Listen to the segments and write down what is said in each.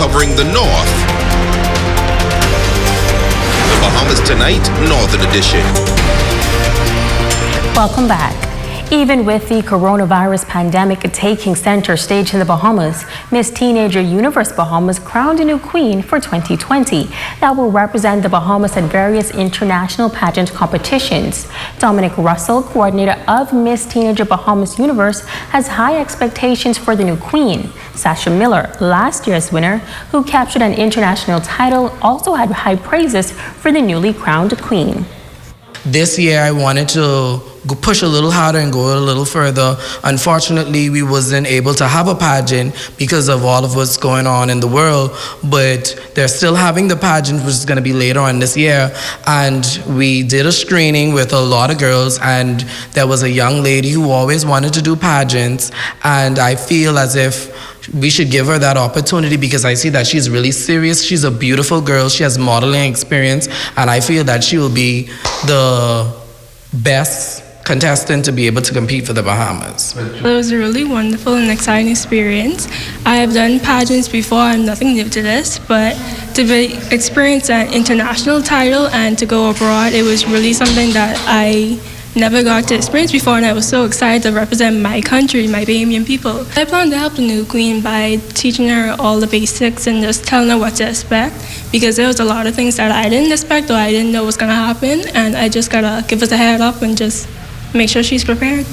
covering the North. The Bahamas Tonight, Northern Edition. Welcome back. Even with the coronavirus pandemic taking center stage in the Bahamas, Miss Teenager Universe Bahamas crowned a new queen for 2020 that will represent the Bahamas at various international pageant competitions. Dominic Russell, coordinator of Miss Teenager Bahamas Universe, has high expectations for the new queen. Sasha Miller, last year's winner, who captured an international title, also had high praises for the newly crowned queen. This year I wanted to push a little harder and go a little further. Unfortunately, we wasn't able to have a pageant because of all of what's going on in the world, but they're still having the pageant, which is going to be later on this year. And we did a screening with a lot of girls, and there was a young lady who always wanted to do pageants, and I feel as if we should give her that opportunity because I see that she's really serious. She's a beautiful girl. She has modeling experience, and I feel that she will be the best contestant to be able to compete for the Bahamas. It was a really wonderful and exciting experience. I have done pageants before. I'm nothing new to this, but to experience an international title and to go abroad, it was really something that I never got to experience before, and I was so excited to represent my country, my Bahamian people. I plan to help the new queen by teaching her all the basics and just telling her what to expect, because there was a lot of things that I didn't expect or I didn't know was going to happen, and I just gotta give us a head up and just make sure she's prepared.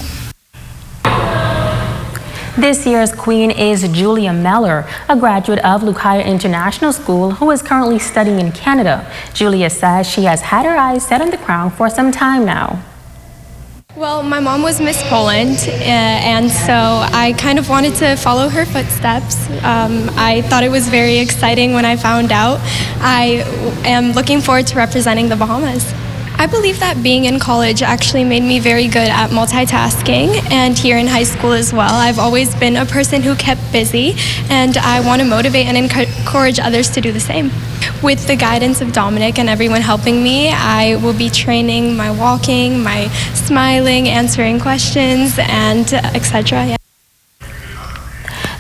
This year's queen is Julia Meller, a graduate of Lucaya International School who is currently studying in Canada. Julia says she has had her eyes set on the crown for some time now. Well, my mom was Miss Poland, and so I kind of wanted to follow her footsteps. I thought it was very exciting when I found out. I am looking forward to representing the Bahamas. I believe that being in college actually made me very good at multitasking, and here in high school as well. I've always been a person who kept busy, and I want to motivate and encourage others to do the same. With the guidance of Dominic and everyone helping me, I will be training my walking, my smiling, answering questions, and etc. Yeah.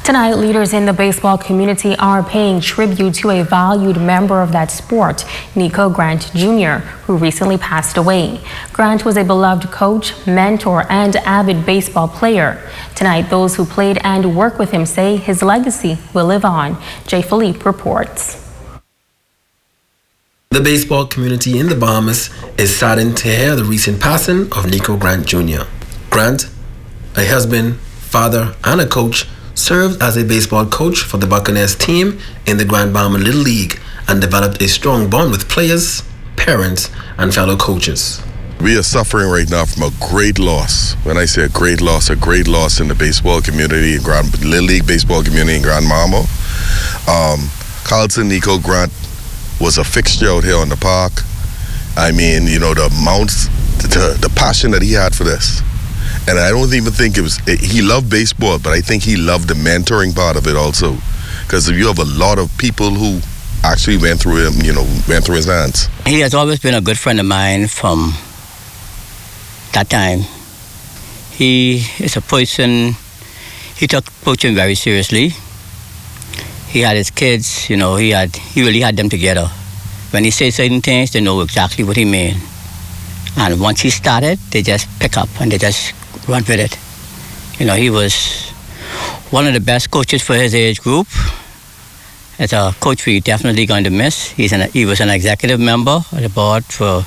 Tonight, leaders in the baseball community are paying tribute to a valued member of that sport, Nico Grant Jr., who recently passed away. Grant was a beloved coach, mentor, and avid baseball player. Tonight, those who played and worked with him say his legacy will live on. Jay Philippe reports. The baseball community in the Bahamas is saddened to hear the recent passing of Nico Grant Jr. Grant, a husband, father, and a coach, served as a baseball coach for the Buccaneers team in the Grand Bahama Little League and developed a strong bond with players, parents, and fellow coaches. We are suffering right now from a great loss. When I say a great loss in the baseball community, Little League baseball community in Grand Bahama. Carlton Nico Grant was a fixture out here on the park. I mean, you know, the amounts, the passion that he had for this. And I don't even think he loved baseball, but I think he loved the mentoring part of it also. Because you have a lot of people who actually went through him, went through his hands. He has always been a good friend of mine from that time. He is a person, he took coaching very seriously. He had his kids, he really had them together. When he said certain things, they know exactly what he meant. And once he started, they just pick up and they just run with it. He was one of the best coaches for his age group. As a coach, we're definitely going to miss. He was an executive member of the board for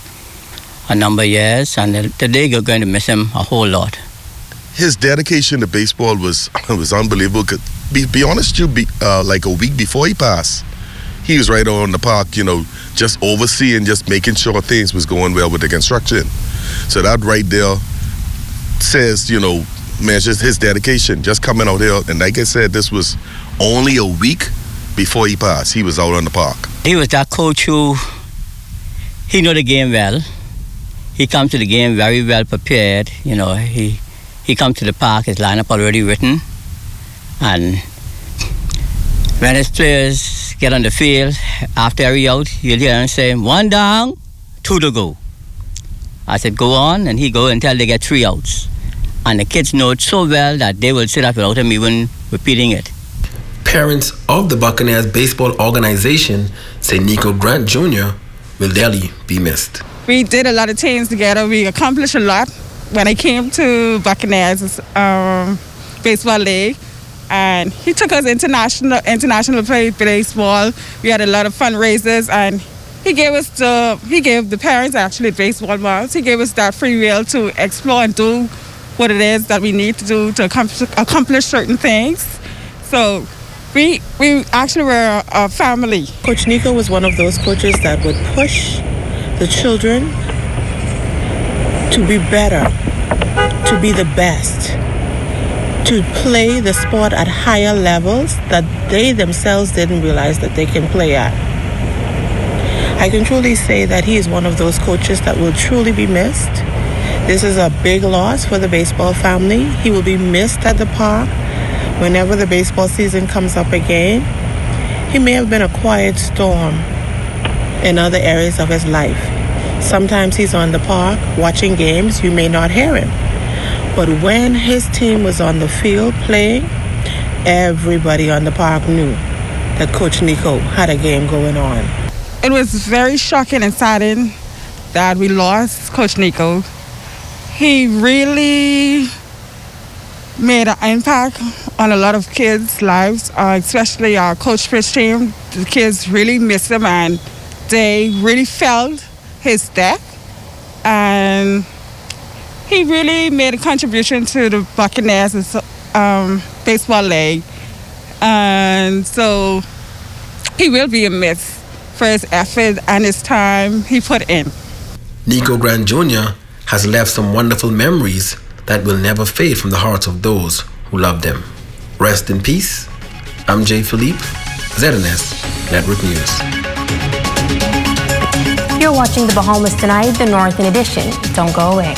a number of years, and today we're going to miss him a whole lot. His dedication to baseball was unbelievable. Be honest, like a week before he passed, he was right on the park, just overseeing, just making sure things was going well with the construction. So that right there says, measures his dedication, just coming out here. And like I said, this was only a week before he passed. He was out on the park. He was that coach who, he knew the game well. He comes to the game very well prepared. He comes to the park, his lineup already written. And when his players get on the field, after every out, you'll hear him say, 1 down, 2 to go. I said, go on, and he go until they get 3 outs. And the kids know it so well that they will sit up without him even repeating it. Parents of the Buccaneers baseball organization say Nico Grant Jr. will dearly be missed. We did a lot of things together. We accomplished a lot when I came to Buccaneers baseball league, and he took us international play baseball. We had a lot of fundraisers, and he gave the parents actually baseball moms. He gave us that free will to explore and do what it is that we need to do to accomplish certain things. So we actually were a family. Coach Nico was one of those coaches that would push the children to be better, to be the best, to play the sport at higher levels that they themselves didn't realize that they can play at. I can truly say that he is one of those coaches that will truly be missed. This is a big loss for the baseball family. He will be missed at the park whenever the baseball season comes up again. He may have been a quiet storm in other areas of his life. Sometimes he's on the park watching games, you may not hear him. But when his team was on the field playing, everybody on the park knew that Coach Nico had a game going on. It was very shocking and saddening that we lost Coach Nico. He really made an impact on a lot of kids' lives, especially our Coach Fish team. The kids really miss him, and they really felt his death. And he really made a contribution to the Buccaneers baseball league. And so he will be missed for his effort and his time he put in. Nico Grant Jr. has left some wonderful memories that will never fade from the hearts of those who loved him. Rest in peace. I'm Jay Philippe, ZNS Network News. You're watching The Bahamas Tonight, the Northern Edition. Don't go away.